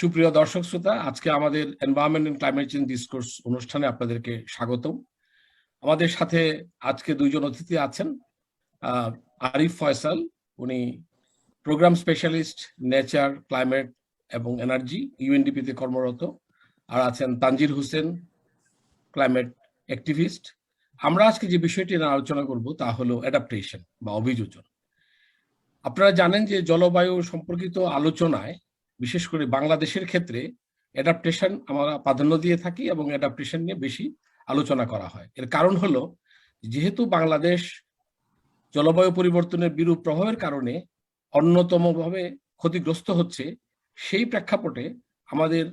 সুপ্রিয় দর্শক শ্রোতা, আজকে আমাদের environment and climate change discourse অনুষ্ঠানে আপনাদেরকে স্বাগতম। আমাদের সাথে আজকে দুইজন অতিথি আছেন। আরিফ ফয়সাল, উনি প্রোগ্রাম স্পেশালিস্ট নেচার, ক্লাইমেট এবং এনার্জি, ইউএনডিপি-তে কর্মরত। আর আছেন তানজির হোসেন, ক্লাইমেট অ্যাক্টিভিস্ট। আমরা আজকে যে বিষয়টি নিয়ে আলোচনা করব তা হলো অ্যাডাপ্টেশন বা অভিযোজন। আপনারা জানেন যে জলবায়ু সম্পর্কিত আলোচনায় বিশেষ করে বাংলাদেশের ক্ষেত্রে অ্যাডাপ্টেশন আমরা প্রাধান্য দিয়ে থাকি এবং অ্যাডাপ্টেশন নিয়ে বেশি আলোচনা করা হয়। এর কারণ হলো, যেহেতু বাংলাদেশ জলবায়ু পরিবর্তনের বিরূপ প্রভাবের কারণে অন্যতমভাবে ক্ষতিগ্রস্ত হচ্ছে, সেই প্রেক্ষাপটে আমাদের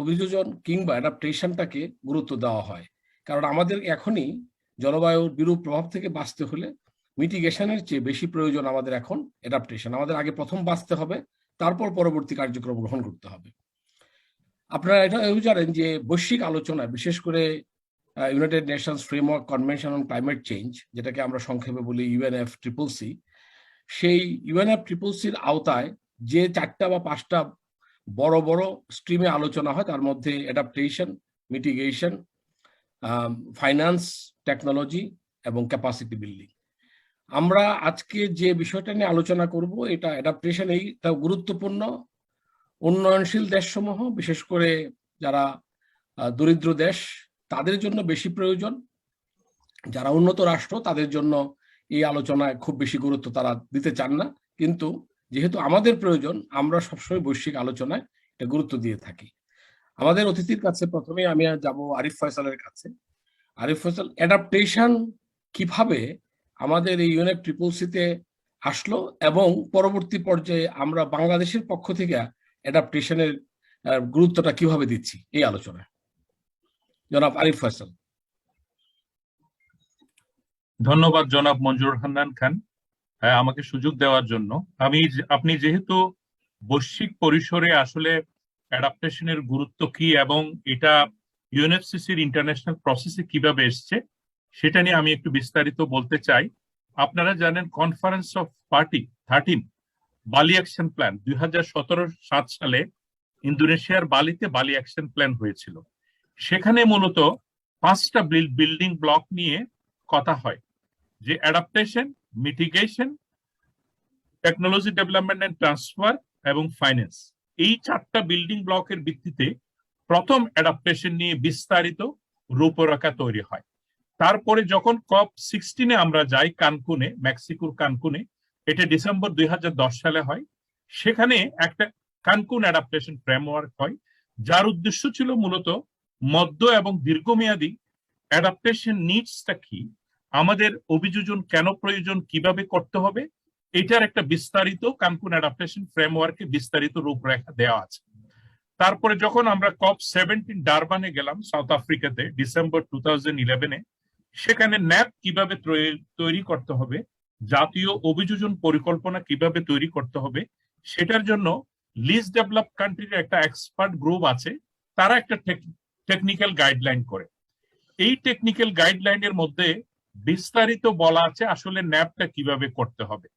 অভিযোজন কিংবা অ্যাডাপ্টেশনটাকে গুরুত্ব দেওয়া হয়। কারণ আমাদের এখনই জলবায়ুর বিরূপ প্রভাব থেকে বাঁচতে হলে মিটিগেশনের চেয়ে বেশি প্রয়োজন আমাদের এখন অ্যাডাপ্টেশন। আমাদের আগে প্রথম বাঁচতে হবে, তারপর পরবর্তী কার্যক্রম গ্রহণ করতে হবে। আপনারা এটাও জানেন যে বৈশ্বিক আলোচনায়, বিশেষ করে United Nations framework convention on climate change, যেটাকে আমরা সংক্ষেপে বলি ইউএনএফসিসি, সেই ইউএনএফসিসির আওতায় যে 4টা বা 5টা বড় বড় স্ট্রিমে আলোচনা হয়, তার মধ্যে অ্যাডাপ্টেশন, মিটিগেশন, ফাইন্যান্স, টেকনোলজি এবং ক্যাপাসিটি বিল্ডিং। আমরা আজকে যে বিষয়টা নিয়ে আলোচনা করব, এটা অ্যাডাপ্টেশন, এইটা গুরুত্বপূর্ণ। উন্নয়নশীল দেশসমূহ, বিশেষ করে যারা দরিদ্র দেশ, তাদের জন্য বেশি প্রয়োজন। যারা উন্নত রাষ্ট্র, তাদের জন্য এই আলোচনায় খুব বেশি গুরুত্ব তারা দিতে চান না। কিন্তু যেহেতু আমাদের প্রয়োজন, আমরা সবসময় বৈশ্বিক আলোচনায় এটা গুরুত্ব দিয়ে থাকি। আমাদের অতিথির কাছে প্রথমে আমি যাব আরিফ ফয়সালের কাছে। আরিফ ফয়সাল, অ্যাডাপ্টেশন কিভাবে আমাদের এই ইউএনএফসিসিতে আসলো এবং পরবর্তী পর্যায়ে আমরা বাংলাদেশের পক্ষ থেকে অ্যাডাপ্টেশনের গুরুত্বটা কিভাবে দিচ্ছি, এই আলোচনায় জনাব আরিফ ফয়সাল। ধন্যবাদ জনাব মঞ্জুর হান্নান খান আমাকে সুযোগ দেওয়ার জন্য। আপনি যেহেতু বৈশ্বিক পরিসরে আসলে অ্যাডাপ্টেশনের গুরুত্ব কি এবং এটা ইউএনএফসিসির ইন্টারন্যাশনাল প্রসেসে কিভাবে এসছে সেটা নিয়ে আমি একটু বিস্তারিত বলতে চাই। আপনারা জানেন কনফারেন্স অফ পার্টি 13 বালি অ্যাকশন প্ল্যান 2017-7 সালে ইন্দোনেশিয়ার বালিতে বালি অ্যাকশন প্ল্যান হয়েছিল। সেখানে মূলত 5টা বিল্ডিং ব্লক নিয়ে কথা হয়, যে adaptation, mitigation, technology development and transfer এবং ফাইন্যান্স। এই 4টা বিল্ডিং ব্লকের ভিত্তিতে প্রথম অ্যাডাপ্টেশন নিয়ে বিস্তারিত রূপরেখা তৈরি হয়। তারপরে যখন COP16-এ আমরা যাই কানকুনে, মেক্সিকোর কানকুনে, এটা ডিসেম্বর 2010 সালে হয়, সেখানে একটা কানকুন অ্যাডাপ্টেশন ফ্রেমওয়ার্ক হয়, যার উদ্দেশ্য ছিল মূলত মধ্য এবং দীর্ঘমেয়াদী অ্যাডাপ্টেশন নিডসটা কি, আমাদের অভিযোজন কেন প্রয়োজন, কিভাবে করতে হবে, এটার একটা বিস্তারিত কানকুন অ্যাডাপ্টেশন ফ্রেমওয়ার্কে বিস্তারিত রূপরেখা দেওয়া আছে। তারপরে যখন আমরা COP17 ডারবানে গেলাম সাউথ আফ্রিকাতে ডিসেম্বর 2011-এ, সেখানে ন্যাপ কিভাবে তৈরি করতে হবে, জাতীয় অভিযোজন পরিকল্পনা কিভাবে তৈরি করতে হবে, সেটার জন্য লিস্ট ডেভেলপ কান্ট্রির একটা এক্সপার্ট গ্রুপ আছে, তারা একটা টেকনিক্যাল গাইডলাইন করে। এই টেকনিক্যাল গাইডলাইনের মধ্যে বিস্তারিত বলা আছে আসলে ন্যাপটা কিভাবে করতে হবে,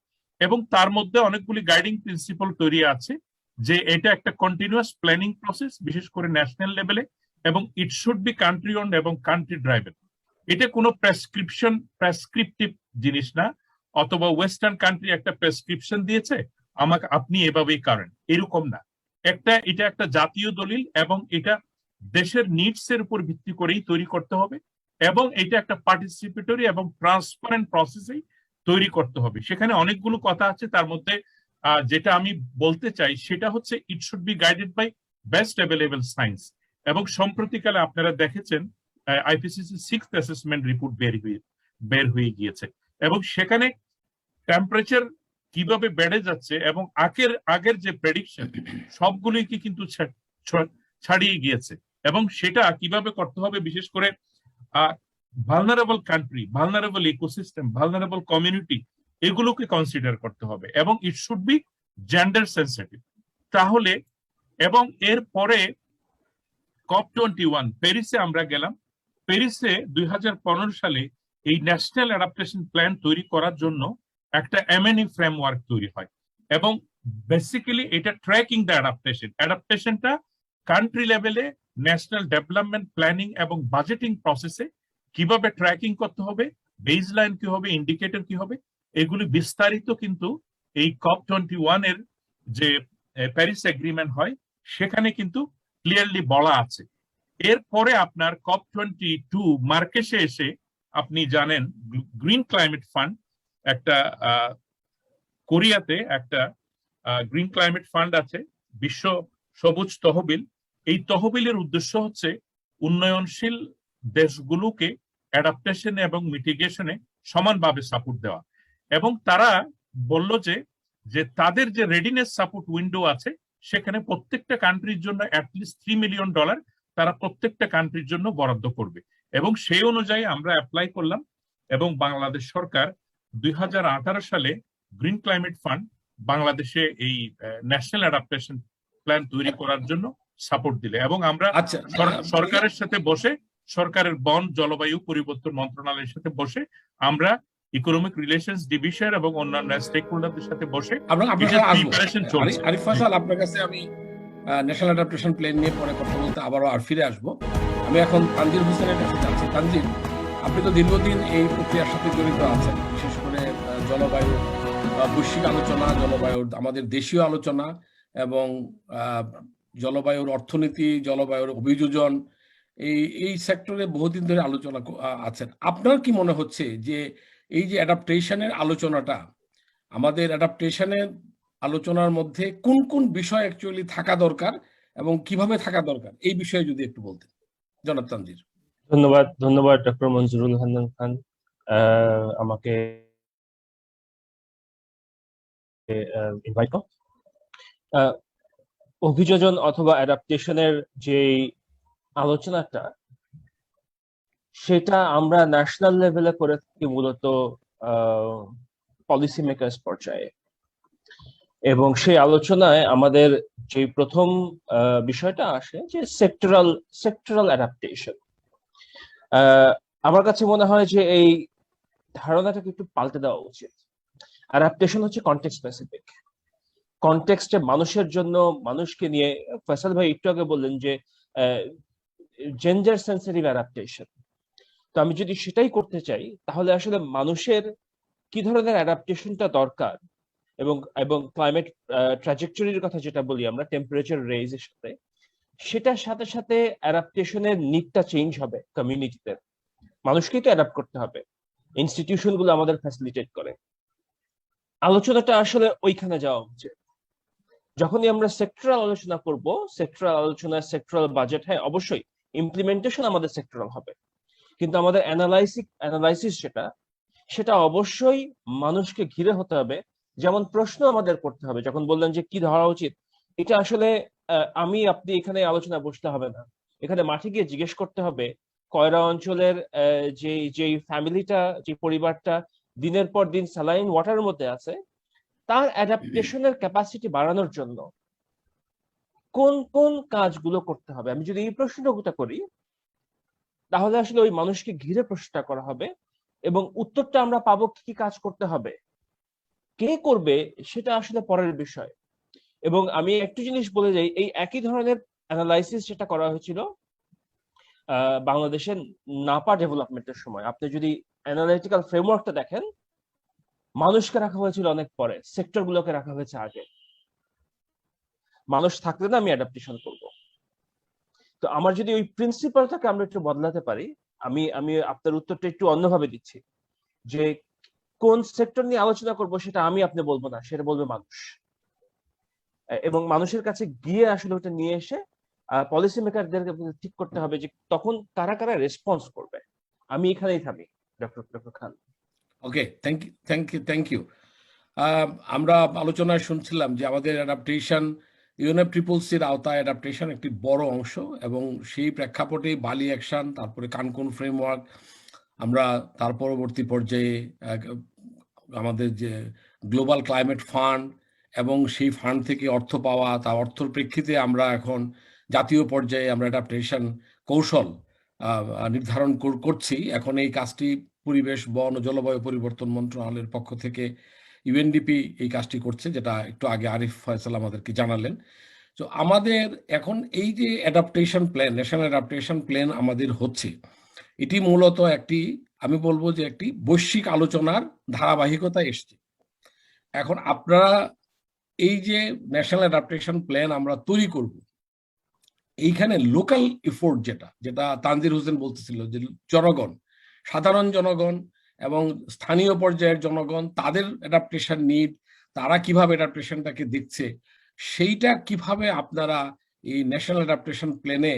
এবং তার মধ্যে অনেকগুলি গাইডিং প্রিন্সিপাল তৈরি আছে যে এটা একটা কন্টিনিউয়াস প্ল্যানিং প্রসেস, বিশেষ করে ন্যাশনাল লেভেলে, এবং it should be country own এবং কান্ট্রি ড্রাইভেন। এটা কোনো প্রেসক্রিপটিভ জিনিস না, অথবা ওয়েস্টার্ন কান্ট্রি একটা প্রেসক্রিপশন দিয়েছে আমাকে আপনি এভাবেই করেন, এরকম না। এটা একটা জাতীয় দলিল এবং এটা দেশের নিডস এর উপর ভিত্তি করেই তৈরি করতে হবে, এবং এটা একটা পার্টিসিপেটরি এবং ট্রান্সপারেন্ট প্রসেসেই তৈরি করতে হবে। সেখানে অনেকগুলো কথা আছে, তার মধ্যে যেটা আমি বলতে চাই সেটা হচ্ছে it should be guided by best available science. এবং সম্প্রতিকালে আপনারা দেখেছেন আইপিসিসি 6th অ্যাসেসমেন্ট রিপোর্ট বের হয়ে গিয়েছে, এবং সেখানে টেম্পারেচার কিভাবে বেড়ে যাচ্ছে এবং আগের যে প্রেডিকশন সবগুলোই কিন্তু ছাড়িয়ে গিয়েছে, এবং সেটা কিভাবে করতে হবে, বিশেষ করে vulnerable country, vulnerable ecosystem, vulnerable community, এগুলোকে কনসিডার করতে হবে, এবং it should B gender sensitive. তাহলে এবং এর পরে COP21 প্যারিসে আমরা গেলাম। প্যারিসে 2015 সালে এই ন্যাশনাল অ্যাডাপ্টেশন প্ল্যান তৈরি করার জন্য একটা এমএনই ফ্রেমওয়ার্ক তৈরি হয়, এবং বেসিক্যালি এটা ট্র্যাকিং দ্য অ্যাডাপ্টেশনটা কান্ট্রি লেভেলে ন্যাশনাল ডেভেলপমেন্ট প্ল্যানিং এবং বাজেটিং প্রসেসে কিভাবে ট্র্যাকিং করতে হবে, বেসলাইন কি হবে, ইন্ডিকেটর কি হবে, এগুলি বিস্তারিত কিন্তু এই COP21 এর যে প্যারিস এগ্রিমেন্ট হয় সেখানে কিন্তু ক্লিয়ারলি বলা আছে। এরপরে আপনার COP22 মার্কেশে এসে আপনি জানেন গ্রিন ক্লাইমেট ফান্ড একটা কোরিয়াতে একটা গ্রিন ক্লাইমেট ফান্ড আছে, বিশ্ব সবুজ তহবিল। এই তহবিলের উদ্দেশ্য হচ্ছে উন্নয়নশীল দেশগুলোকে অ্যাডাপ্টেশন এবং মিটিগেশনে সমানভাবে সাপোর্ট দেওয়া। এবং তারা বলল যে তাদের যে রেডিনেস সাপোর্ট উইন্ডো আছে সেখানে প্রত্যেকটা কান্ট্রির জন্য অ্যাটলিস্ট $3 মিলিয়ন তারা প্রত্যেকটা কান্ট্রির জন্য বরাদ্দ করবে। এবং সেই অনুযায়ী আমরা অ্যাপ্লাই করলাম এবং বাংলাদেশ সরকার 2018 সালে গ্রিন ক্লাইমেট ফান্ড বাংলাদেশে এই ন্যাশনাল অ্যাডাপ্টেশন প্ল্যান তৈরি করার জন্য সাপোর্ট দিলে। এবং আমরা সরকারের সাথে বসে, সরকারের বন জলবায়ু পরিবর্তন মন্ত্রণালয়ের সাথে বসে, আমরা ইকোনমিক রিলেশনস ডিভিশন এবং অন্যান্য স্টেক হোল্ডারদের সাথে বসে প্রিপারেশন চলছে। আরিফ ফয়সাল, আপনার কাছে আমি ন্যাশনাল অ্যাডাপ্টেশন প্ল্যান নিয়ে পরে কথা বলতে আবারও ফিরে আসবো। আমি এখন তানজির হোসেনের কাছে যাচ্ছি। তানজির, আপনি তো দীর্ঘদিন এই প্রক্রিয়ার সাথে জড়িত আছেন, বিশেষ করে জলবায়ু বৈশ্বিক আলোচনা, জলবায়ুর আমাদের দেশীয় আলোচনা এবং জলবায়ুর অর্থনীতি, জলবায়ুর অভিযোজন, এই সেক্টরে বহুদিন ধরে আলোচনা আছেন। আপনার কি মনে হচ্ছে যে এই যে অ্যাডাপ্টেশনের আলোচনাটা, আমাদের অ্যাডাপ্টেশনের আলোচনার মধ্যে কোন কোন বিষয় অ্যাকচুয়ালি থাকা দরকার এবং কিভাবে থাকা দরকার, এই বিষয়ে যদি একটু বলতেন জনাব তানজির। ধন্যবাদ ডক্টর মঞ্জুরুল হান্নান খান আমাকে ইনভাইট করুন। অভিযোজন অথবা অ্যাডাপ্টেশনের যে আলোচনাটা, সেটা আমরা ন্যাশনাল লেভেলে করে থাকি মূলত পলিসি মেকার্স পর্যায়ে। এবং সেই আলোচনায় আমাদের যে প্রথম বিষয়টা আসে যে সেক্টরাল অ্যাডাপ্টেশন। আমার কাছে মনে হয় যে এই ধারণাটাকে একটু পাল্টে দেওয়া উচিত। অ্যাডাপ্টেশন হচ্ছে কনটেক্সট স্পেসিফিক, কনটেক্সটে মানুষের জন্য, মানুষকে নিয়ে। ফয়সাল ভাই একটু আগে বললেন যে জেন্ডার সেন্সিটিভ অ্যাডাপ্টেশন। তো আমি যদি সেটাই করতে চাই, তাহলে আসলে মানুষের কি ধরনের অ্যাডাপ্টেশনটা দরকার, এবং ক্লাইমেট ট্র্যাজেক্টরির কথা যেটা বলি আমরা, টেম্পারেচার রেইজের সাথে, সেটার সাথে সাথে অ্যাডাপ্টেশনের নিডটা চেঞ্জ হবে। কমিউনিটিতে মানুষকেই তো অ্যাডাপ্ট করতে হবে, ইনস্টিটিউশন গুলো আমাদের ফ্যাসিলিটেট করে। আলোচনাটা আসলে ওইখানে যাওয়া উচিত। যখনই আমরা সেক্টরাল আলোচনা করব, সেক্টরাল আলোচনা, সেক্টরাল বাজেট, হ্যাঁ অবশ্যই ইমপ্লিমেন্টেশন আমাদের সেক্টরাল হবে, কিন্তু আমাদের অ্যানালাইসিস সেটা অবশ্যই মানুষকে ঘিরে হতে হবে। যেমন প্রশ্ন আমাদের করতে হবে, যখন বললেন যে কি ধরা উচিত, এটা আসলে আপনি এখানে আলোচনা বসতে হবে না, এখানে মাঠে গিয়ে জিজ্ঞেস করতে হবে কয়রা অঞ্চলের যে ফ্যামিলিটা, যে পরিবারটা দিনের পর দিন স্যালাইন ওয়াটারের মধ্যে আছে, তার অ্যাডাপ্টেশনের ক্যাপাসিটি বাড়ানোর জন্য কোন কোন কাজগুলো করতে হবে। আমি যদি এই প্রশ্নটা করি, তাহলে আসলে ওই মানুষকে ঘিরে প্রশ্নটা করা হবে এবং উত্তরটা আমরা পাবো কি কাজ করতে হবে। কে করবে সেটা আসলে পরের বিষয়। এবং আমি একটু জিনিস বলে যাই, এই একই ধরনের অ্যানালাইসিস যেটা করা হয়েছিল বাংলাদেশের নাপা ডেভেলপমেন্টের সময়। আপনি যদি অ্যানালিটিক্যাল ফ্রেমওয়ার্কটা দেখেন, মানুষকে রাখা হয়েছিল অনেক পরে, সেক্টর গুলোকে রাখা হয়েছে আগে। মানুষ থাকলে না আমি অ্যাডাপ্টেশন করব। তো আমার যদি ওই প্রিন্সিপালটাকে আমরা একটু বদলাতে পারি, আমি আপনার উত্তরটা একটু অন্যভাবে দিচ্ছি, যে কোন সেক্টর নিয়ে আলোচনা করব সেটা আপনি বলবো না, সেটা বলবে মানুষ। এবং মানুষের কাছে গিয়ে আসলে ওটা নিয়ে এসে পলিসি মেকারদেরকে ঠিক করতে হবে যে তখন কারা কারা রেসপন্স করবে। আমি এখানেই থামি doctor Khan. Okay, thank you. আমরা আলোচনায় শুনছিলাম যে আমাদের অ্যাডাপ্টেশন, UNFCCCর আওতায় অ্যাডাপ্টেশন একটি বড় অংশ, এবং সেই প্রেক্ষাপটে বালি অ্যাকশন, তারপরে কানকুন ফ্রেমওয়ার্ক, আমরা তার পরবর্তী পর্যায়ে আমাদের যে গ্লোবাল ক্লাইমেট ফান্ড, এবং সেই ফান্ড থেকে অর্থ পাওয়া, তা অর্থের প্রেক্ষিতে আমরা এখন জাতীয় পর্যায়ে আমরা অ্যাডাপ্টেশন কৌশল নির্ধারণ করছি। এখন এই কাজটি পরিবেশ, বন ও জলবায়ু পরিবর্তন মন্ত্রণালয়ের পক্ষ থেকে ইউএনডিপি এই কাজটি করছে, যেটা একটু আগে আরিফ ফয়সাল আমাদেরকে জানালেন। তো আমাদের এখন এই যে adaptation plan, national adaptation plan আমাদের হচ্ছে, এটি মূলত একটি, আমি বলবো যে একটি বৈশ্বিক আলোচনার ধারাবাহিকতা এসছে। এখন আপনারা এই যে ন্যাশনাল অ্যাডাপ্টেশন প্ল্যান আমরা তৈরি করব, এইখানে লোকাল এফোর্ট যেটা যেটা তানজির হোসেন বলতেছিল, যে জনগণ, সাধারণ জনগণ এবং স্থানীয় পর্যায়ের জনগণ, তাদের অ্যাডাপ্টেশন নিড, তারা কিভাবে অ্যাডাপ্টেশনটাকে দেখছে, সেইটা কিভাবে আপনারা এই ন্যাশনাল অ্যাডাপ্টেশন প্ল্যানে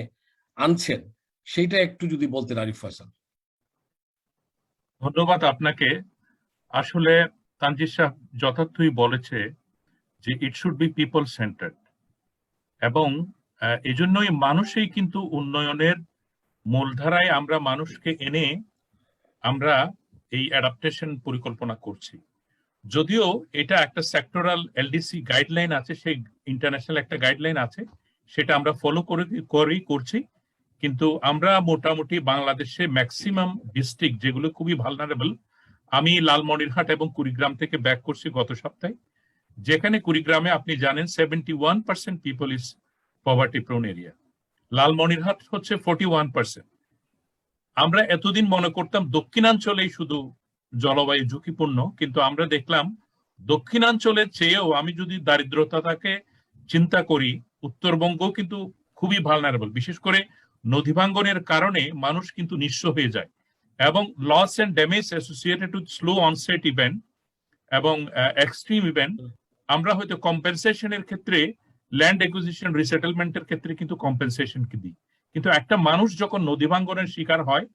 আনছেন, সেইটা একটু যদি বলতেন আরিফ ফয়সাল। ধন্যবাদ আপনাকে। আসলে তানজির সাহেব যথার্থই বলেছে যে ইট শুড বি পিপল সেন্টার্ড, এবং এই জন্যই মানুষই কিন্তু উন্নয়নের মূলধারায় আমরা মানুষকে এনে আমরা এই অ্যাডাপ্টেশন পরিকল্পনা করছি। যদিও এটা একটা সেক্টরাল এলডিসি গাইডলাইন আছে, সেই ইন্টারন্যাশনাল একটা গাইডলাইন আছে, সেটা আমরা ফলো করছি, কিন্তু আমরা মোটামুটি বাংলাদেশে ম্যাক্সিমাম ডিস্ট্রিক্ট যেগুলো খুবই ভালনারেবল, আমি লালমনিরহাট এবং কুড়িগ্রাম থেকে ব্যাক করছি গত সপ্তাহে, যেখানে কুড়িগ্রামে আপনি জানেন 71% people is poverty prone area, Lalmonirhat হচ্ছে 41%। আমরা এতদিন মনে করতাম দক্ষিণাঞ্চলেই শুধু জলবায়ু ঝুঁকিপূর্ণ, কিন্তু আমরা দেখলাম দক্ষিণাঞ্চলের চেয়েও আমি যদি দারিদ্রতাকে চিন্তা করি, উত্তরবঙ্গ কিন্তু খুবই ভালনারেবল, বিশেষ করে নদী ভাঙ্গনের কারণে মানুষ কিন্তু নিঃস্ব হয়ে যায়, এবং loss and damage associated with slow onset event এবং এক্সট্রিম ইভেন্ট, আমরা হয়তো কম্পেনসেশনের ক্ষেত্রে ল্যান্ড একুইজিশন রিসেটেলমেন্টের ক্ষেত্রে কিন্তু কম্পেনসেশন কি দিই, কিন্তু একটা মানুষ যখন নদী ভাঙ্গনের শিকার হয়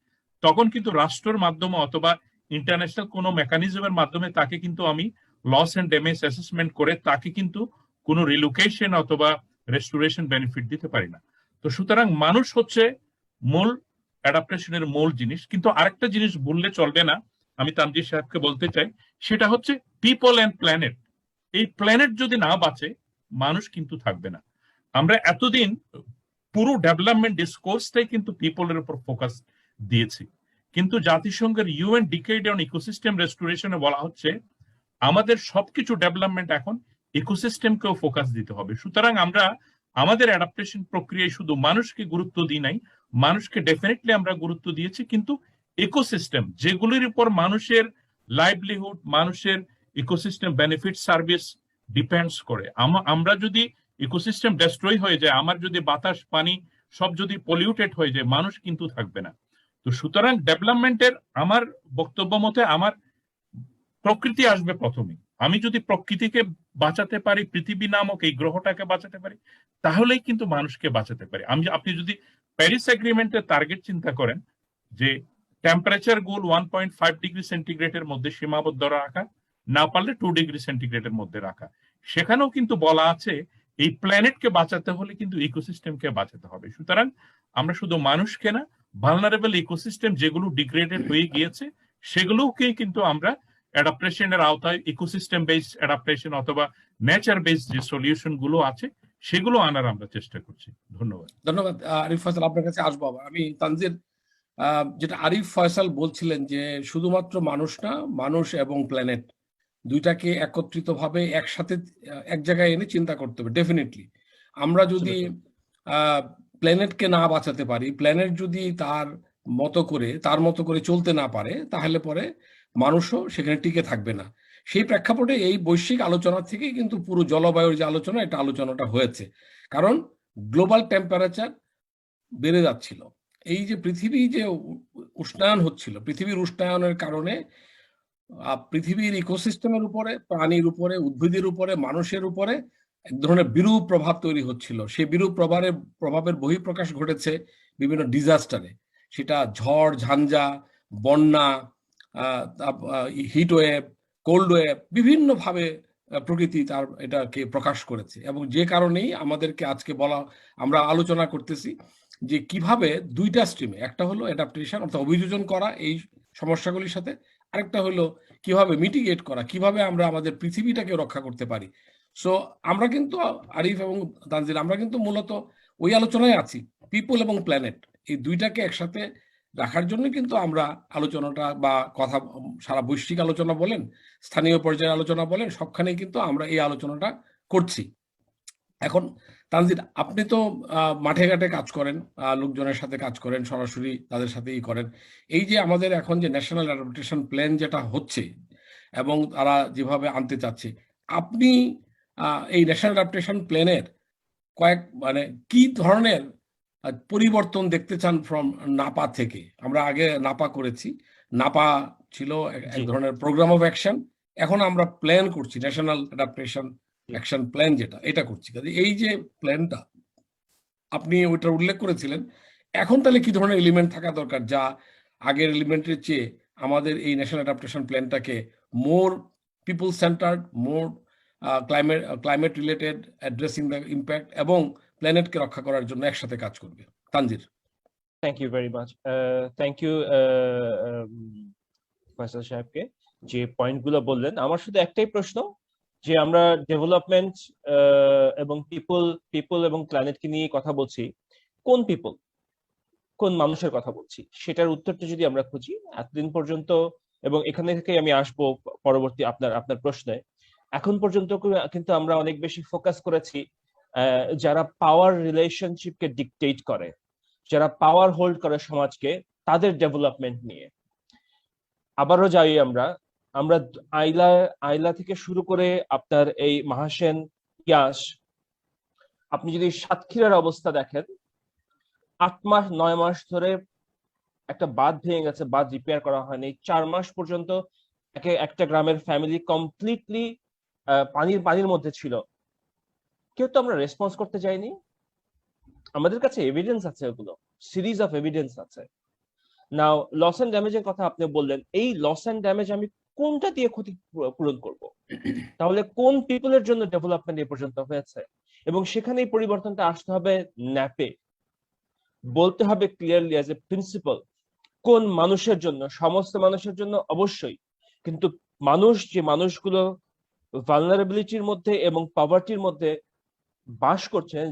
তখন কিন্তু রাষ্ট্রের মাধ্যমে অথবা ইন্টারন্যাশনাল কোনো মেকানিজমের মাধ্যমে তাকে কিন্তু আমি লস এন্ড ড্যামেজ অ্যাসেসমেন্ট করে তাকে কিন্তু কোনো রিলোকেশন অথবা রেস্টোরেশন বেনিফিট দিতে পারি না। তো সুতরাং মানুষ হচ্ছে মূল অ্যাডাপ্টেশনের মূল জিনিস। কিন্তু আরেকটা জিনিস ভুললে চলবে না, আমি তানজির সাহেবকে বলতে চাই, সেটা হচ্ছে পিপল অ্যান্ড প্ল্যানেট। এই প্ল্যানেট যদি না বাঁচে মানুষ কিন্তু থাকবে না। আমরা এতদিন পুরো ডেভেলপমেন্ট ডিসকোর্সটাই কিন্তু পিপলের উপর ফোকাস দিয়েছি, কিন্তু জাতিসংঘের ইউএন ডিকেড অন ইকোসিস্টেম রেস্টোরেশনে বলা হচ্ছে আমাদের সবকিছু ডেভেলপমেন্ট এখন ইকোসিস্টেমকেও ফোকাস দিতে হবে। সুতরাং আমরা আমাদের অ্যাডাপ্টেশন প্রক্রিয়ায় শুধু মানুষকে গুরুত্ব দিই নাই, মানুষকে ডেফিনেটলি আমরা গুরুত্ব দিয়েছি, কিন্তু ইকোসিস্টেম যেগুলির উপর মানুষের লাইভলিহুড, মানুষের ইকোসিস্টেম বেনিফিট সার্ভিস ডিপেন্ডস করে, আমরা যদি ইকোসিস্টেম ডেস্ট্রয় হয়ে যায়, আমার যদি বাতাস পানি সব যদি পলিউটেড হয়ে যায়, মানুষ কিন্তু থাকবে না। তো সুতরাং ডেভেলপমেন্টের আমার বক্তব্য মতে আমার প্রকৃতি আসবে প্রথমে। আমি যদি প্রকৃতিকে বাঁচাতে পারি, পৃথিবী নামক এই গ্রহটাকে বাঁচাতে পারি, তাহলেই কিন্তু মানুষকে বাঁচাতে পারি। আপনি যদি প্যারিস এগ্রিমেন্টের টার্গেট চিন্তা করেন যে টেম্পারেচার গোল 1.5 ডিগ্রি সেন্টিগ্রেডের মধ্যে সীমাবদ্ধ রাখা, না পারলে 2 ডিগ্রি সেন্টিগ্রেডের মধ্যে রাখা, সেখানেও কিন্তু বলা আছে এই প্ল্যানেটকে বাঁচাতে হলে কিন্তু ইকোসিস্টেমকে বাঁচাতে হবে। সুতরাং আমরা শুধু মানুষকে না, ভালনারেবল ইকোসিস্টেম যেগুলো ডিগ্রেডেড হয়ে গিয়েছে সেগুলোকেই কিন্তু আমরা অ্যাডাপ্টেশনের আওতায় ইকোসিস্টেম বেসড অ্যাডাপ্টেশন অথবা নেচার বেসড যে সলিউশন গুলো আছে সেগুলো আনার আমরা চেষ্টা করছি। ধন্যবাদ। ধন্যবাদ আরিফ ফয়সাল, আপনার কাছে আসবো আবার। আমি তানজির, যেটা আরিফ ফয়সাল বলছিলেন যে শুধুমাত্র মানুষ না, মানুষ এবং প্ল্যানেট দুইটাকে একত্রিতভাবে একসাথে এক জায়গায় এনে চিন্তা করতে হবে। ডেফিনেটলি আমরা যদি প্ল্যানেটকে না বাঁচাতে পারি, প্ল্যানেট যদি তার মতো করে চলতে না পারে, তাহলে পরে মানুষও সেখানে টিকে থাকবে না। সেই প্রেক্ষাপটে এই বৈশ্বিক আলোচনা থেকে কিন্তু পুরো জলবায়ুর যে আলোচনা, এটা আলোচনাটা হয়েছে, কারণ গ্লোবাল টেম্পারেচার বেড়ে যাচ্ছিল। এই যে পৃথিবী যে উষ্ণায়ন হচ্ছিল, পৃথিবীর উষ্ণায়নের কারণে পৃথিবীর ইকোসিস্টেমের উপরে, প্রাণীর উপরে, উদ্ভিদের উপরে, মানুষের উপরে এক ধরনের বিরূপ প্রভাব তৈরি হচ্ছিল। সেই বিরূপ প্রভাবের বহিঃপ্রকাশ ঘটেছে বিভিন্ন ডিজাস্টারে, সেটা ঝড় ঝঞ্ঝা, বন্যা, হিট ওয়েভ, কোল্ড ওয়েভ, বিভিন্নভাবে প্রকৃতি তার এটাকে প্রকাশ করেছে। এবং যে কারণেই আমাদেরকে আজকে আমরা আলোচনা করতেছি যে কিভাবে দুইটা স্ট্রিমে, একটা হলো অ্যাডাপ্টেশন অর্থাৎ অভিযোজন করা এই সমস্যাগুলির সাথে, আরেকটা হলো কিভাবে মিটিগেট করা, কিভাবে আমরা আমাদের পৃথিবীটাকে রক্ষা করতে পারি। সো আমরা কিন্তু আরিফ এবং তানজিল, আমরা কিন্তু মূলত ওই আলোচনায় আছি, পিপল এবং প্ল্যানেট এই দুইটাকে একসাথে রাখার জন্য কিন্তু আমরা আলোচনাটা বা কথা সারা বৈশ্বিক আলোচনা বলেন, স্থানীয় পর্যায়ে আলোচনা বলেন, সবখানেই কিন্তু আমরা এই আলোচনাটা করছি। এখন তানজিদ, আপনি তো মাঠে ঘাটে কাজ করেন, লোকজনের সাথে কাজ করেন, সরাসরি তাদের সাথেই করেন। এই যে আমাদের এখন যে ন্যাশনাল অ্যাডাপ্টেশন প্ল্যান যেটা হচ্ছে এবং তারা যেভাবে আনতে চাচ্ছে, আপনি এই ন্যাশনাল অ্যাডাপ্টেশন প্ল্যানের মানে কি ধরনের পরিবর্তন দেখতে চান ফ্রম নাপা থেকে? আমরা আগে নাপা করেছি, নাপা ছিল এক ধরনের প্রোগ্রাম অফ অ্যাকশন, এখন আমরা প্ল্যান করছি ন্যাশনাল অ্যাডাপ্টেশন অ্যাকশন প্ল্যান, যেটা এটা করছি। কাজে এই যে প্ল্যানটা আপনি ওইটা উল্লেখ করেছিলেন, এখন তাহলে কি ধরনের এলিমেন্ট থাকা দরকার যা আগের এলিমেন্টের চেয়ে আমাদের এই ন্যাশনাল অ্যাডাপ্টেশন প্ল্যানটাকে more people centered, more climate related, addressing the impact এবং প্ল্যানেটকে রক্ষা করার জন্য একসাথে কাজ করবে? Tanzir. Thank you very much. Thank you Faisal সাহেবকে যে পয়েন্টগুলো বললেন। আমার শুধু একটাই প্রশ্ন, যে আমরা ডেভেলপমেন্ট এবং পিপল এবং প্ল্যানেটকে নিয়ে কথা বলছি, কোন পিপল, কোন মানুষের কথা বলছি, সেটার উত্তরটা যদি আমরা খুঁজি এতদিন পর্যন্ত, এবং এখানে থেকে আমি আসবো পরবর্তী আপনার প্রশ্নে, এখন পর্যন্ত কিন্তু আমরা অনেক বেশি ফোকাস করেছি যারা পাওয়ার রিলেশনশিপকে ডিকটেট করে, যারা পাওয়ার হোল্ড করে সমাজকে, তাদের ডেভেলপমেন্ট নিয়ে। আবারও যাই আমরা আইলা থেকে শুরু করে আপনার এই মহাসেন, ইয়াস, আপনি যদি সাতক্ষীরার অবস্থা দেখেন, 8 মাস 9 মাস ধরে একটা বাঁধ ভেঙে গেছে, বাঁধ রিপেয়ার করা হয়নি। 4 মাস পর্যন্ত একটা গ্রামের ফ্যামিলি কমপ্লিটলি পানির মধ্যে ছিল, কেউ তো আমরা রেসপন্স করতে যাইনি। আমাদের কাছে এভিডেন্স আছে, ওগুলো সিরিজ অফ এভিডেন্স আছে। নাও লস এন্ড ড্যামেজের কথা আপনি বললেন, এই লস এন্ড ড্যামেজ আমি কোনটা দিয়ে ক্ষতি পূরণ করব? তাহলে কোন পিপলের জন্য ডেভেলপমেন্ট এ পর্যন্ত হয়েছে? এবং সেখানে এই পরিবর্তনটা আসতে হবে ন্যাপে, বলতে হবে ক্লিয়ারলি অ্যাজ এ প্রিন্সিপাল কোন মানুষের জন্য, সমস্ত মানুষের জন্য অবশ্যই, কিন্তু যে মানুষগুলো ভালনারেবিলিটির মধ্যে এবং পভার্টির মধ্যে বাস করছেন,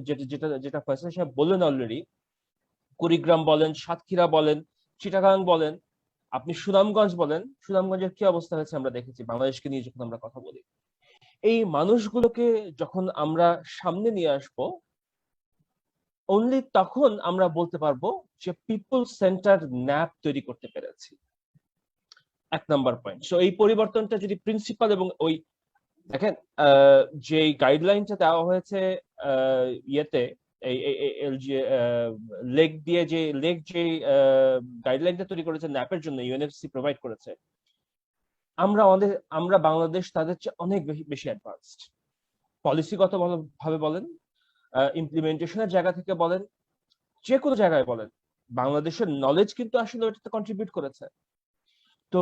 যেটা ফয়সাল সাহেব বললেন অলরেডি, কুড়িগ্রাম বলেন, সাতক্ষীরা বলেন, চিটাগাং বলেন, আপনি সুনামগঞ্জ বলেন, সুনামগঞ্জের কি অবস্থা হয়েছে আমরা দেখেছি বাংলাদেশকে নিয়ে যখন আমরা কথা বলি। এই মানুষগুলোকে যখন আমরা সামনে নিয়ে আসবো, অনলি তখন আমরা বলতে পারবো যে পিপল সেন্টার ন্যাপ তৈরি করতে পেরেছি। 1 নাম্বার পয়েন্ট। সো এই পরিবর্তনটা যদি প্রিন্সিপাল এবং ওই দেখেন যে গাইডলাইনটা দেওয়া হয়েছে ইয়েতে, লেক যে গাইডলাইনটা তৈরি করেছে ন্যাপের জন্য, ইউএনএফসি প্রোভাইড করেছে, আমরা বাংলাদেশ তাদের চেয়ে অনেক বেশি অ্যাডভান্সড। পলিসিগত ভাবে বলেন, ইমপ্লিমেন্টেশনের জায়গা থেকে বলেন, যে কোনো জায়গায় বলেন, বাংলাদেশের নলেজ কিন্তু আসলে ওটাতে কন্ট্রিবিউট করেছে। তো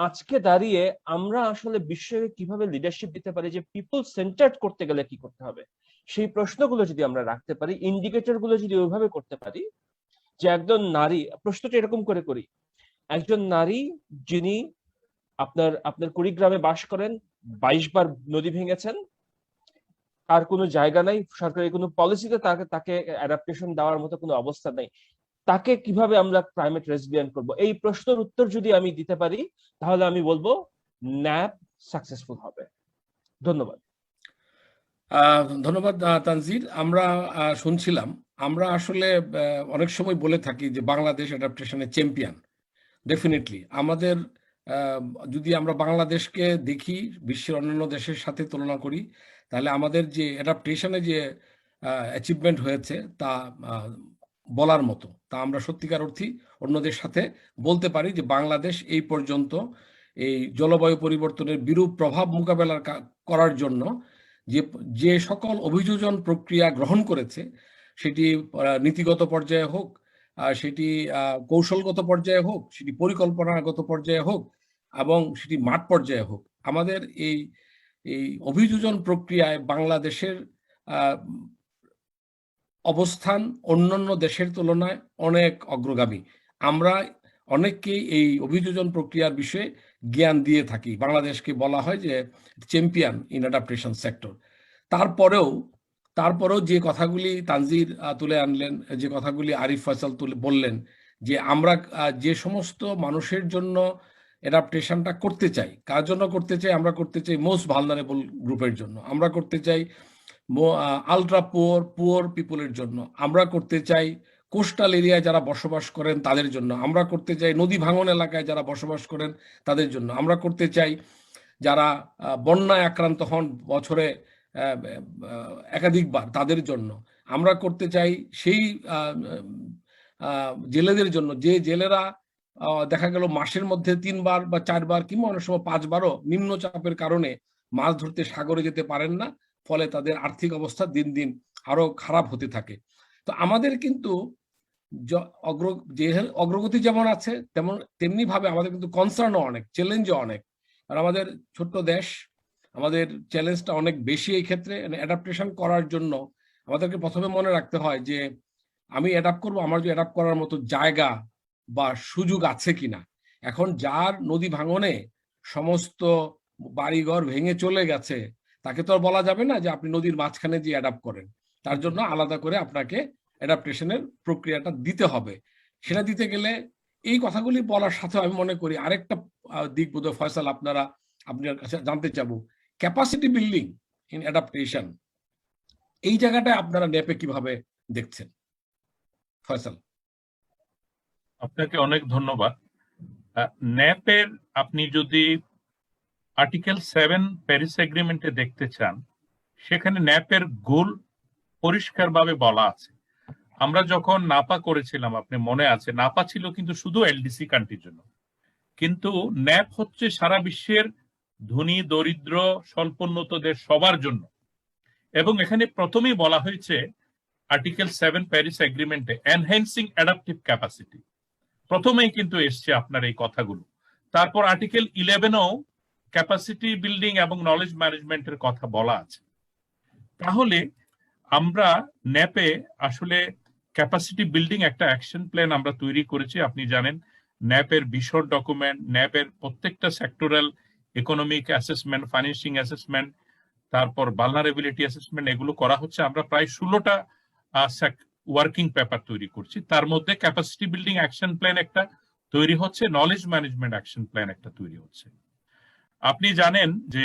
আজকে দাঁড়িয়ে আমরা আসলে বিশ্বকে কিভাবে লিডারশিপ দিতে পারি, যে পিপল সেন্টার্ড করতে গেলে কি করতে হবে, সেই প্রশ্নগুলো যদি আমরা রাখতে পারি, ইন্ডিকেটর গুলো যদি ওইভাবে করতে পারি, যে একজন নারী, প্রশ্নটা এরকম করে করি, একজন নারী যিনি আপনার কুড়িগ্রামে বাস করেন, 22 বার নদী ভেঙেছেন, তার কোনো জায়গা নাই, সরকারি কোনো পলিসিতে তাকে অ্যাডাপ্টেশন দেওয়ার মতো কোনো অবস্থা নাই, তাকে কিভাবে আমরা ক্লাইমেট রেজিলিয়েন্ট করব? এই প্রশ্নের উত্তর যদি আমি দিতে পারি, তাহলে আমি বলবো ন্যাপ সাকসেসফুল হবে। ধন্যবাদ। ধন্যবাদ তানজির। আমরা শুনছিলাম, আমরা আসলে অনেক সময় বলে থাকি যে বাংলাদেশ অ্যাডাপ্টেশনের চ্যাম্পিয়ন। ডেফিনেটলি আমাদের যদি আমরা বাংলাদেশকে দেখি বিশ্বের অন্যান্য দেশের সাথে তুলনা করি, তাহলে আমাদের যে অ্যাডাপ্টেশনে যে অ্যাচিভমেন্ট হয়েছে তা বলার মতো। তা আমরা সত্যিকার অর্থে অন্যদের সাথে বলতে পারি যে বাংলাদেশ এই পর্যন্ত এই জলবায়ু পরিবর্তনের বিরূপ প্রভাব মোকাবেলা করার জন্য যে সকল অভিযোজন প্রক্রিয়া গ্রহণ করেছে, সেটি নীতিগত পর্যায়ে হোক, সেটি কৌশলগত পর্যায়ে হোক, সেটি পরিকল্পনাগত পর্যায়ে হোক, এবং সেটি মাঠ পর্যায়ে হোক, আমাদের এই অভিযোজন প্রক্রিয়ায় বাংলাদেশের অবস্থান অন্যান্য দেশের তুলনায় অনেক অগ্রগামী। আমরা অনেককেই এই অভিযোজন প্রক্রিয়ার বিষয়ে জ্ঞান দিয়ে থাকি। বাংলাদেশকে বলা হয় যে চ্যাম্পিয়ন ইন অ্যাডাপ্টেশন সেক্টর। তারপরেও যে কথাগুলি তানজির তুলে আনলেন, যে কথাগুলি আরিফ ফয়সাল বললেন, যে আমরা যে সমস্ত মানুষের জন্য অ্যাডাপ্টেশনটা করতে চাই, কার জন্য করতে চাই? আমরা করতে চাই মোস্ট ভালনারেবল গ্রুপের জন্য, আমরা করতে চাই আলট্রা পুয়ার পিপলের জন্য, আমরা করতে চাই কোস্টাল এরিয়ায় যারা বসবাস করেন তাদের জন্য, আমরা করতে চাই নদী ভাঙন এলাকায় যারা বসবাস করেন তাদের জন্য, আমরা করতে চাই যারা বন্যায় আক্রান্ত হন বছরে একাধিকবার তাদের জন্য, আমরা করতে চাই সেই জেলেদের জন্য যে জেলেরা দেখা গেল মাসের মধ্যে 3 বার বা 4 বার কিংবা অনেক সময় 5 বারও নিম্নচাপের কারণে মাছ ধরতে সাগরে যেতে পারেন না, ফলে তাদের আর্থিক অবস্থা দিন দিন আরো খারাপ হতে থাকে। তো আমাদের কিন্তু অগ্রগতি যেমন আছে তেমনি ভাবে আমাদের কিন্তু কনসার্নও অনেক, চ্যালেঞ্জও অনেক। আর আমাদের ছোট্ট দেশ, আমাদের চ্যালেঞ্জটা অনেক বেশি এই ক্ষেত্রে। অ্যাডাপ্টেশন করার জন্য আমাদেরকে প্রথমে মনে রাখতে হয় যে আমি অ্যাডাপ্ট করবো, আমার যে অ্যাডাপ্ট করার মতো জায়গা বা সুযোগ আছে কিনা। এখন যার নদী ভাঙনে সমস্ত বাড়িঘর ভেঙে চলে গেছে তাকে তো আর বলা যাবে না যে আপনি নদীর মাঝখানে যে অ্যাডাপ্ট করেন, তার জন্য আলাদা করে আপনাকে অ্যাডাপ্টেশনের প্রক্রিয়াটা দিতে হবে। সেটা দিতে গেলে এই কথাগুলি বলার সাথে আমি মনে করি আরেকটা দিক বোধহয় ফয়সাল আপনার কাছে জানতে চাবো, ক্যাপাসিটি বিল্ডিং ইন অ্যাডাপ্টেশন, এই জায়গাটায় আপনারা নেপে কিভাবে দেখছেন? ফয়সাল। আপনাকে অনেক ধন্যবাদ। ন্যাপের আপনি যদি আর্টিকেল 7 প্যারিস এগ্রিমেন্টে দেখতে চান, সেখানে ন্যাপের গোল পরিষ্কারভাবে বলা আছে। আমরা যখন নাপা করেছিলাম, আপনি মনে আছে, নাপা ছিল কিন্তু শুধু এলডিসি কান্ট্রির জন্য, কিন্তু ন্যাপ হচ্ছে সারা বিশ্বের ধনী দরিদ্র স্বল্পোন্নত দেশ সবার জন্য। এবং এখানে প্রথমেই বলা হয়েছে আর্টিকেল 7 প্যারিস এগ্রিমেন্টে এনহ্যান্সিং অ্যাডাপটিভ ক্যাপাসিটি, প্রথমেই কিন্তু এসছে আপনার এই কথাগুলো। তারপর আর্টিকেল 11ও ক্যাপাসিটি বিল্ডিং এবং নলেজ ম্যানেজমেন্টের কথা বলা আছে। তাহলে আমরা ন্যাপে আসলে ক্যাপাসিটি বিল্ডিং একটা অ্যাকশন প্ল্যান আমরা তৈরি করেছি। আপনি জানেন ন্যাপের বিশদ ডকুমেন্ট, ন্যাপের প্রত্যেকটা sectoral economic assessment, financing assessment, তারপর ভালনারেবিলিটি অ্যাসেসমেন্ট, এগুলো করা হচ্ছে। আমরা প্রায় 16টা ওয়ার্কিং পেপার তৈরি করছি। তার মধ্যে ক্যাপাসিটি বিল্ডিং অ্যাকশন প্ল্যান একটা তৈরি হচ্ছে, নলেজ ম্যানেজমেন্ট অ্যাকশন প্ল্যান একটা তৈরি হচ্ছে। আপনি জানেন যে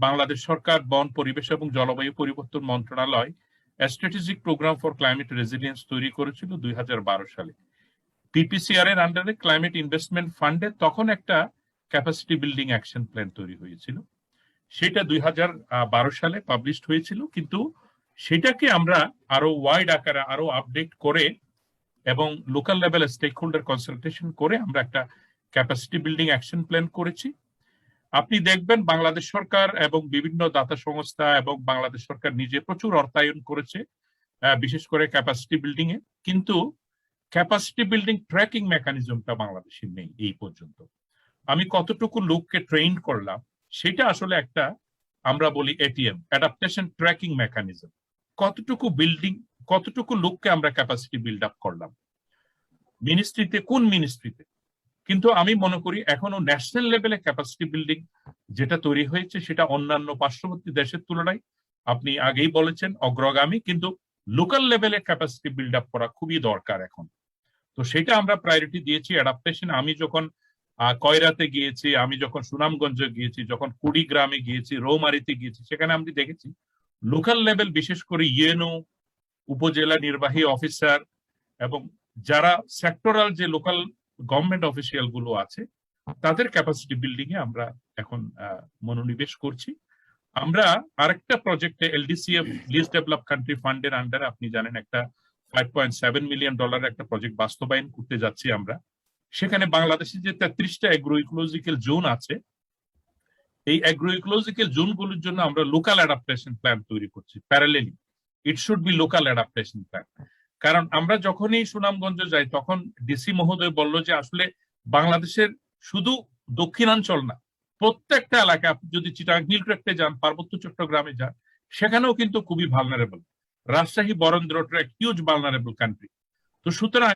বাংলাদেশ সরকার বন, পরিবেশ এবং জলবায়ু পরিবর্তন মন্ত্রণালয় strategic program for climate resilience তৈরি করেছিল 2012 সালে। পিপিসিআর এর আন্ডারে ক্লাইমেট ইনভেস্টমেন্ট ফান্ডে তখন একটা ক্যাপাসিটি বিল্ডিং অ্যাকশন প্ল্যান তৈরি হয়েছিল। সেটা 2012 সালে পাবলিশড হয়েছিল, কিন্তু সেটাকে আমরা আরো ওয়াইড আকারে আরো আপডেট করে এবং লোকাল লেভেলে স্টেক হোল্ডার কনসালটেশন করে আমরা একটা ক্যাপাসিটি বিল্ডিং অ্যাকশন প্ল্যান করেছি। আপনি দেখবেন বাংলাদেশ সরকার এবং বিভিন্ন দাতা সংস্থা এবং বাংলাদেশ সরকার নিজে প্রচুর অর্থায়ন করেছে, বিশেষ করে ক্যাপাসিটি বিল্ডিং এ, কিন্তু ক্যাপাসিটি বিল্ডিং ট্র্যাকিং মেকানিজমটা বাংলাদেশে নেই এই পর্যন্ত। আমি কতটুকু লোককে ট্রেন করলাম সেটা আসলে একটা, আমরা বলি এটিএম, অ্যাডাপ্টেশন ট্র্যাকিং মেকানিজম। কতটুকু লোককে আমরা ক্যাপাসিটি বিল্ড আপ করলাম মিনিস্ট্রিতে, কোন মিনিস্ট্রিতে। কিন্তু আমি মনে করি এখনো ন্যাশনাল লেভেলে ক্যাপাসিটি বিল্ডিং যেটা তৈরি হয়েছে সেটা অন্যান্য পার্শ্ববর্তী দেশের তুলনায়, আপনি আগেই বলেছেন, অগ্রগামী। কিন্তু লোকাল লেভেলে ক্যাপাসিটি বিল্ড আপ করা খুবই দরকার এখন। তো সেটা আমরা প্রায়োরিটি দিয়েছি অ্যাডাপ্টেশন। আমি যখন কয়রাতে গিয়েছি, আমি যখন সুনামগঞ্জে গিয়েছি, যখন কুড়িগ্রামে গিয়েছি, রৌমারিতে গিয়েছি, সেখানে আমি দেখেছি লোকাল লেভেল, বিশেষ করে ইউএনও, উপজেলা নির্বাহী অফিসার এবং যারা সেক্টরাল যে লোকাল গভর্নমেন্ট অফিসিয়াল গুলো আছে, তাদের ক্যাপাসিটি বিল্ডিং এ আমরা এখন মনোনিবেশ করছি। আমরা আরেকটা প্রজেক্টে এলডিসিএফ লিস্ট ডেভেলপ কান্ট্রি ফান্ডের আন্ডারে, আপনি জানেন, একটা $5.7 মিলিয়ন একটা প্রজেক্ট বাস্তবায়ন করতে যাচ্ছি আমরা। সেখানে বাংলাদেশে যে 33টা অ্যাগ্রো ইকোলজিক্যাল জোন আছে, এই অ্যাগ্রো ইকোলজিক্যাল জোনগুলোর জন্য আমরা লোকাল অ্যাডাপ্টেশন প্ল্যান তৈরি করছি parallelly. It should B local adaptation plan. কারণ আমরা যখনই সুনামগঞ্জ যাই তখন ডিসি মহোদয় বলল যে আসলে বাংলাদেশের শুধু দক্ষিণাঞ্চল না, প্রত্যেকটা এলাকা, আপনি যদি চিটাগাং হিল ট্র্যাক্টে যান, পার্বত্য চট্টগ্রামে যান, সেখানেও কিন্তু খুবই vulnerable. Rajshahi Barendra tract huge vulnerable country. তো সুতরাং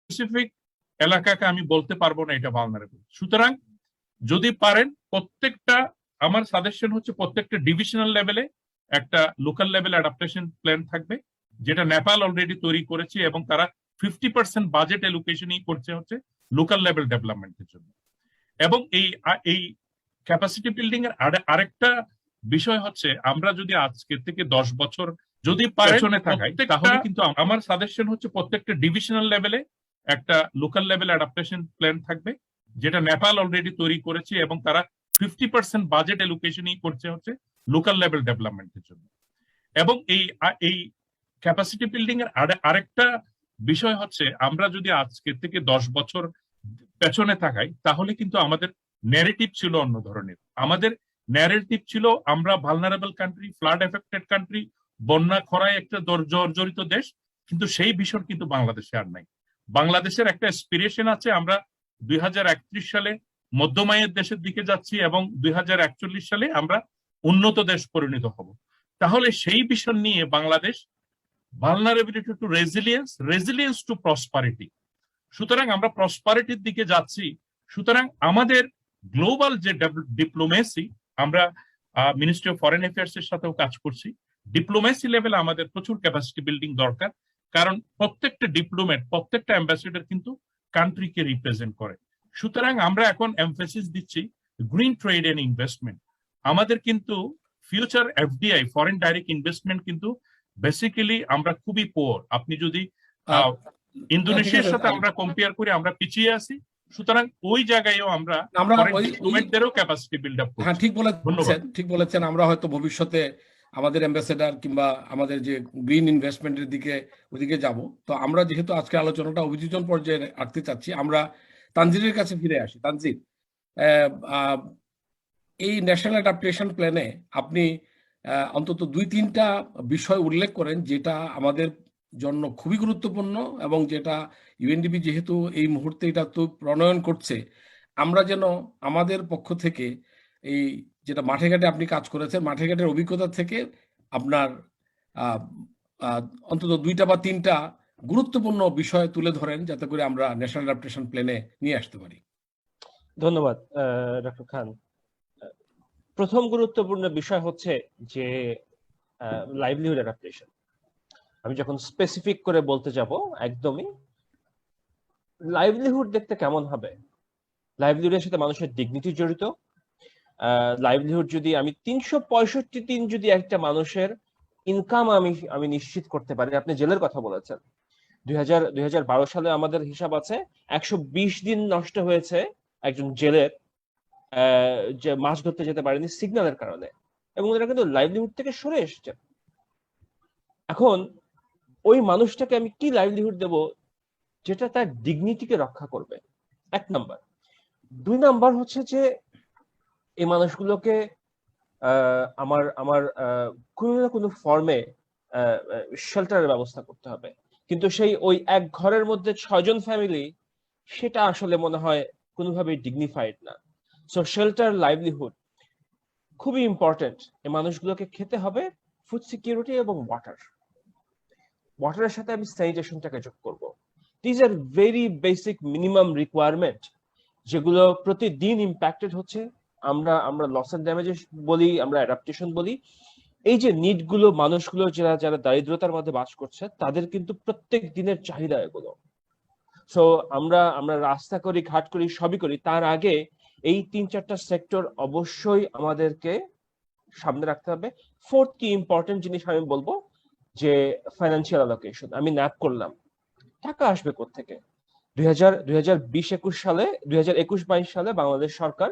স্পেসিফিক এলাকাকে আমি বলতে পারবো না এটা ভালনারেবল। সুতরাং যদি পারেন প্রত্যেকটা, আমার সাজেশন হচ্ছে প্রত্যেকটা ডিভিশনাল লেভেলে একটা লোকাল লেভেল অ্যাডাপ্টেশন প্ল্যান থাকবে, যেটা নেপাল অলরেডি তৈরি করেছে এবং তারা 50% বাজেট এলোকেশনই করছে হচ্ছে লোকাল লেভেল ডেভেলপমেন্টের জন্য। এবং এই ক্যাপাসিটি বিল্ডিং এর আরেকটা বিষয় হচ্ছে, আমরা যদি আজকে থেকে 10 বছর যদি পেছনে থাকাই, তাহলে কিন্তু আমার সাজেশন হচ্ছে প্রত্যেকটা ডিভিশনাল লেভেলে একটা লোকাল লেভেল অ্যাডাপ্টেশন প্ল্যান থাকবে, যেটা নেপাল অলরেডি তৈরি করেছে, এবং তারা 50% বাজেট এলোকেশনই করছে হচ্ছে লোকাল লেভেল ডেভেলপমেন্টের জন্য। এবং এই ক্যাপাসিটি বিল্ডিং এর আরেকটা বিষয় হচ্ছে, আমরা যদি আজকে থেকে 10 বছর পেছনে থাকাই, তাহলে কিন্তু আমাদের ন্যারেটিভ ছিল অন্য ধরনের। আমাদের ন্যারেটিভ ছিল আমরা vulnerable country, flood affected country, বন্যা খরায় একটা জর্জরিত দেশ, কিন্তু সেই বিষয় কিন্তু বাংলাদেশে আর নাই। বাংলাদেশের একটা অ্যাসপিরেশন আছে, আমরা 2031 সালে মধ্যমায়ের দেশের দিকে যাচ্ছি এবং 2041 সালে আমরা উন্নত দেশ পরিণত হব। তাহলে সেই বিষয় নিয়ে Bangladesh vulnerability to resilience, resilience to prosperity, সুতরাং আমরা প্রসপারিটির দিকে যাচ্ছি। সুতরাং আমাদের গ্লোবাল যে ডিপ্লোমেসি, আমরা মিনিস্ট্রি অফ ফরেন অ্যাফেয়ার্স এর সাথেও কাজ করছি। ডিপ্লোমেসি লেভেলে আমাদের প্রচুর ক্যাপাসিটি বিল্ডিং দরকার, কারণ প্রত্যেকটা ডিপ্লোমেট, প্রত্যেকটা অ্যাম্বাসেডর কিন্তু কান্ট্রিকে রিপ্রেজেন্ট করে। সুতরাং আমরা এখন এমফেসিস দিচ্ছি গ্রিন ট্রেড এন্ড ইনভেস্টমেন্ট। আমাদের কিন্তু future FDI, foreign direct investment কিন্তু বেসিক্যালি আমরা খুবই পোর। আপনি যদি ইন্দোনেশিয়ার সাথে আমরা কম্পেয়ার করি, আমরা পিছিয়ে আছি। সুতরাং ওই জায়গায়ও আমরা ক্যাপাসিটি বিল্ড আপ করছি। হ্যাঁ, ঠিক বলেছেন। আমরা হয়তো ভবিষ্যতে আমাদের অ্যাম্বাসেডর কিংবা আমাদের যে গ্রিন ইনভেস্টমেন্টের ওদিকে যাব। তো আমরা যেহেতু আজকে আলোচনাটা অভিযোজন পর্যায়ে রাখতে চাচ্ছি, আমরা তানজিরের কাছে ফিরে আসি। তানজির, এই ন্যাশনাল অ্যাডাপ্টেশন প্ল্যানে আপনি অন্তত 2-3টা বিষয় উল্লেখ করেন যেটা আমাদের জন্য খুবই গুরুত্বপূর্ণ, এবং যেটা ইউএনডিপি যেহেতু এই মুহূর্তে এটা তো প্রণয়ন করছে, আমরা যেন আমাদের পক্ষ থেকে এই যেটা মাঠে ঘাটে আপনি কাজ করেছেন, মাঠে ঘাটের অভিজ্ঞতা থেকে আপনার অন্তত 2টা বা 3টা গুরুত্বপূর্ণ বিষয় তুলে ধরেন, যাতে করে আমরা ন্যাশনাল অ্যাডাপ্টেশন প্ল্যানে নিয়ে আসতে পারি। ধন্যবাদ ডক্টর খান। প্রথম গুরুত্বপূর্ণ বিষয় হচ্ছে যে লাইভলিহুড অ্যাডাপ্টেশন। আমি যখন স্পেসিফিক করে বলতে যাব, একদমই লাইভলিহুড দেখতে কেমন হবে, লাইভলিহুডের সাথে মানুষের ডিগনিটি জড়িত। লাইভলিহুড যদি আমি 365 দিন যদি একটা মানুষের ইনকাম আমি নিশ্চিত করতে পারি। আপনি জেলের কথা বলেছেন, 2012 সালে আমাদের হিসাব আছে 120 দিন নষ্ট হয়েছে একজন জেলের, যে মাছ ধরতে যেতে পারেনি সিগন্যালের কারণে, এবং এরা কিন্তু লাইভলিহুড থেকে সরে এসছে। এখন ওই মানুষটাকে আমি কি লাইভলিহুড দেব যেটা তার ডিগনিটিকে রক্ষা করবে, 1 নাম্বার। 2 নাম্বার হচ্ছে যে এই মানুষগুলোকে আমার কোনো না কোনো ফর্মে শেল্টারের ব্যবস্থা করতে হবে, কিন্তু সেই ওই এক ঘরের মধ্যে 6 জন ফ্যামিলি, সেটা আসলে মনে হয় কোনোভাবেই ডিগনিফাইড না। সো শেল্টার, লাইভলিহুড খুবই ইম্পর্টেন্ট। এই মানুষগুলোকে খেতে হবে, ফুড সিকিউরিটি এবং ওয়াটারের সাথে আমি স্যানিটেশনটাকে যোগ করব। This are very basic minimum requirement, যেগুলো প্রতিদিন ইম্প্যাক্টেড হচ্ছে। আমরা লস এন্ড ড্যামেজেস বলি, আমরা অ্যাডাপ্টেশন বলি, এই যে নিড গুলো, মানুষগুলো যারা দারিদ্রতার মধ্যে বাস করছে, তাদের কিন্তু প্রত্যেক দিনের চাহিদা এগুলো। সো আমরা রাস্তা করি, ঘাট করি, সবই করি, তার আগে এই 3-4টা সেক্টর অবশ্যই আমাদেরকে সামনে রাখতে হবে। ফোর্থ কি ইম্পর্টেন্ট জিনিস আমি বলবো যে ফাইন্যান্সিয়াল অ্যালোকেশন। আমি ন্যাপ করলাম, টাকা আসবে কোত্থেকে? 2020-21 সালে, 2021-22 সালে বাংলাদেশ সরকার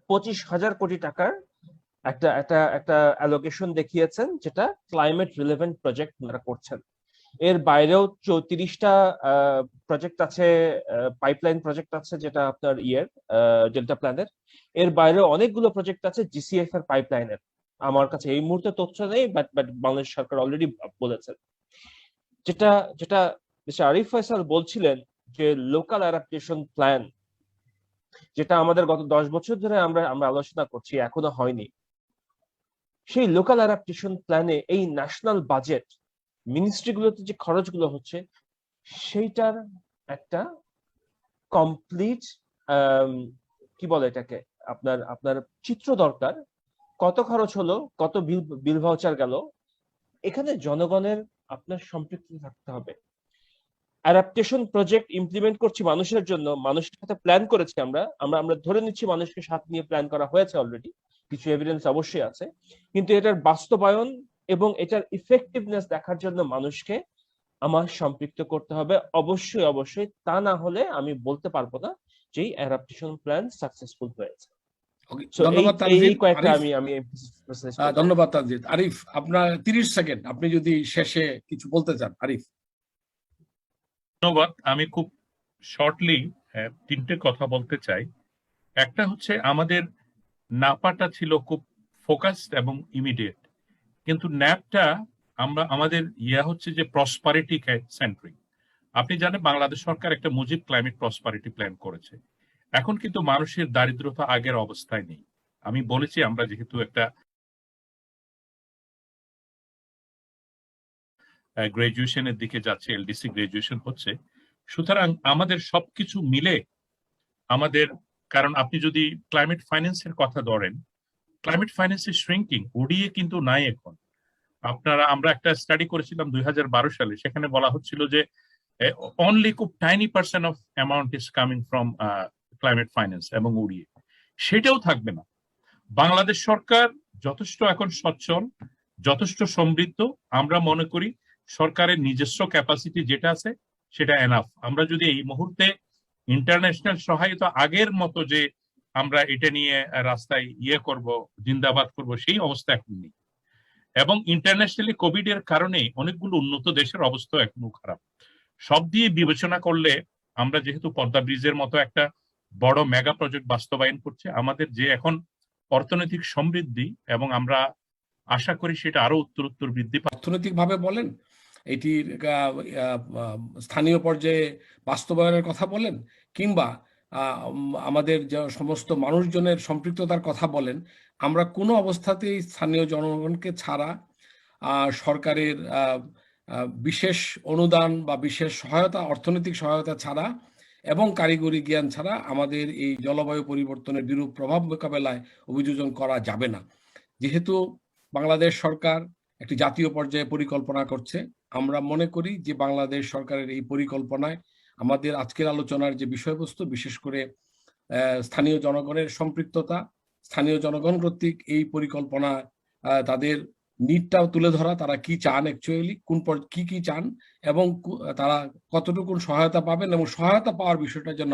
25,000 কোটি টাকার একটা অ্যালোকেশন দেখিয়েছেন, যেটা ক্লাইমেট রিলেভেন্ট প্রজেক্ট আপনারা করছেন। এর বাইরেও 34টা প্রজেক্ট আছে, পাইপলাইন প্রজেক্ট আছে, যেটা আপনার ডেল্টা প্ল্যানের। এর বাইরেও অনেকগুলো প্রজেক্ট আছে জিসিএফ এর পাইপলাইনের। আমার কাছে এই মুহূর্তে তথ্য নেই, বাট বাংলাদেশ সরকার অলরেডি বলেছেন। যেটা মিস্টার আরিফ ফয়সাল বলছিলেন যে লোকাল অ্যাডাপ্টেশন প্ল্যান, যেটা আমাদের গত 10 বছর ধরে আমরা আলোচনা করছি, এখনো হয়নি। সেই লোকাল অ্যাডাপ্টেশন প্ল্যানে এই ন্যাশনাল বাজেট, মিনিস্ট্রিগুলোতে যে খরচগুলো হচ্ছে, সেইটার একটা কমপ্লিট কি বলে এটাকে, আপনার চিত্র দরকার। কত খরচ হলো, কত বিল ভাউচার গেল, এখানে জনগণের আপনার সম্পৃক্তি থাকতে হবে। অ্যাডাপ্টেশন প্রজেক্ট ইমপ্লিমেন্ট করছি মানুষের জন্য, মানুষের সাথে প্ল্যান করেছি আমরা আমরা আমরা ধরে নিচ্ছি মানুষকে সাথে নিয়ে প্ল্যান করা হয়েছে অলরেডি, কিছু এভিডেন্স অবশ্যই আছে, কিন্তু এটার বাস্তবায়ন এবং এটার ইফেক্টিভনেস দেখার জন্য মানুষকে আমার সম্পৃক্ত করতে হবে অবশ্যই অবশ্যই। তা না হলে আমি বলতে পারবো না যে অ্যাডাপ্টেশন প্ল্যান সাকসেসফুল হয়েছে। Okay, So, ধন্যবাদ এই তানজিদ। কয়েকটা আরিফ, আমি ধন্যবাদ তানজিদ। আরিফ, আপনার 30 সেকেন্ড, আপনি যদি শেষে কিছু বলতে চান। আরিফ। ধন্যবাদ। আমি খুব শর্টলি তিনটে কথা বলতে চাই। একটা হচ্ছে আমাদের নাপাটা ছিল খুব ফোকাসড এবং ইমিডিয়েট, কিন্তু ন্যাপটা আমাদের হচ্ছে যে প্রসপারিটি সেন্ট্রিক। আপনি জানেন বাংলাদেশ সরকার একটা মুজিব ক্লাইমেট প্রসপারিটি প্ল্যান করেছে। এখন কিন্তু মানুষের দারিদ্রতা আগের অবস্থায় নেই। আমি বলেছি আমরা যেহেতু একটা গ্রাজুয়েশনের দিকে যাচ্ছে, এলডিসি গ্রাজুয়েশন হচ্ছে, সুতরাং আমাদের সবকিছু মিলে আমাদের, কারণ আপনি যদি ক্লাইমেট ফাইন্যান্সের কথা ধরেন, ক্লাইমেট ফাইন্যান্সের শ্রিঙ্কিং ওডিএ কিন্তু নাই এখন। আমরা একটা স্টাডি করেছিলাম 2012 সালে, সেখানে বলা হচ্ছিল যে অনলি খুব tiny percent of amount is coming from climate finance এবং ওডিএ, সেটাও থাকবে না। বাংলাদেশ সরকার যথেষ্ট এখন সচ্ছল, যথেষ্ট সমৃদ্ধ। আমরা মনে করি সরকারের নিজস্ব ক্যাপাসিটি যেটা আছে সেটা এনাফ। আমরা যদি এই মুহূর্তে ইন্টারন্যাশনাল সহায়তা আগের মতো যে আমরা এটা নিয়ে রাস্তায় করব, জিন্দাবাদ করব, সেই অবস্থা এখন নেই। এবং ইন্টারন্যাশনালি কোভিড এর কারণে অনেকগুলো উন্নত দেশের অবস্থা এখনো খারাপ। সব দিয়ে বিবেচনা করলে আমরা যেহেতু পদ্মা ব্রিজের মতো একটা বড় মেগা প্রজেক্ট বাস্তবায়ন করছে, আমাদের যে এখন অর্থনৈতিক সমৃদ্ধি, এবং আমরা আশা করি সেটা আরো উত্তরোত্তর বৃদ্ধি পাবে। অর্থনৈতিক ভাবে বলেন, এটির স্থানীয় পর্যায়ে বাস্তবায়নের কথা বলেন, কিংবা আমাদের যে সমস্ত মানুষজনের সম্পৃক্ততার কথা বলেন, আমরা কোনো অবস্থাতেই স্থানীয় জনগণকে ছাড়া, সরকারের বিশেষ অনুদান বা বিশেষ সহায়তা, অর্থনৈতিক সহায়তা ছাড়া এবং কারিগরি জ্ঞান ছাড়া আমাদের এই জলবায়ু পরিবর্তনের বিরূপ প্রভাব মোকাবেলায় অভিযোজন করা যাবে না। যেহেতু বাংলাদেশ সরকার একটি জাতীয় পর্যায়ে পরিকল্পনা করছে, আমরা মনে করি যে বাংলাদেশ সরকারের এই পরিকল্পনায় আমাদের আজকের আলোচনার যে বিষয়বস্তু, বিশেষ করে স্থানীয় জনগণের সম্পৃক্ততা, স্থানীয় জনগণ কর্তৃক এই পরিকল্পনা তাদের নিডটাও তুলে ধরা, তারা কি চান অ্যাকচুয়ালি, কি চান এবং তারা কতটুকু সহায়তা পাবেন, এবং সহায়তা পাওয়ার বিষয়টা যেন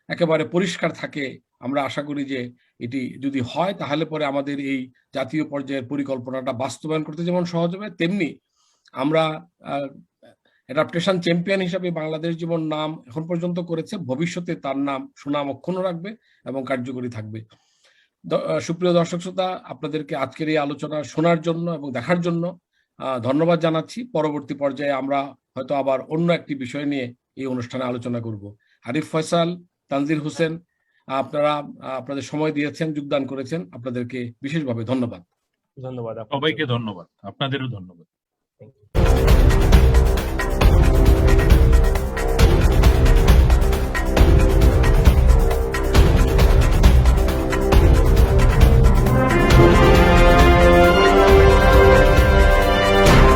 একেবারে পরিষ্কার থাকে। আমরা আশা করি যে এটি যদি হয় তাহলে পরে আমাদের এই জাতীয় পর্যায়ের পরিকল্পনাটা বাস্তবায়ন করতে যেমন সহজ হবে, তেমনি আমরা অ্যাডাপ্টেশন চ্যাম্পিয়ন হিসাবে বাংলাদেশ যেমন নাম এখন পর্যন্ত করেছে, ভবিষ্যতে তার নাম সুনাম অক্ষুণ্ণ রাখবে এবং কার্যকরী থাকবে। সুপ্রিয় দর্শক শ্রোতা, আপনাদেরকে আজকের এই আলোচনা শোনার জন্য এবং দেখার জন্য ধন্যবাদ জানাচ্ছি। পরবর্তী পর্যায়ে আমরা হয়তো আবার অন্য একটি বিষয় নিয়ে এই অনুষ্ঠানে আলোচনা করব। আরিফ ফয়সাল, তানজির হোসেন, আপনারা আপনাদের সময় দিয়েছেন, যোগদান করেছেন, আপনাদেরকে বিশেষভাবে ধন্যবাদ। ধন্যবাদ সবাইকে ধন্যবাদ, আপনাদেরও ধন্যবাদ।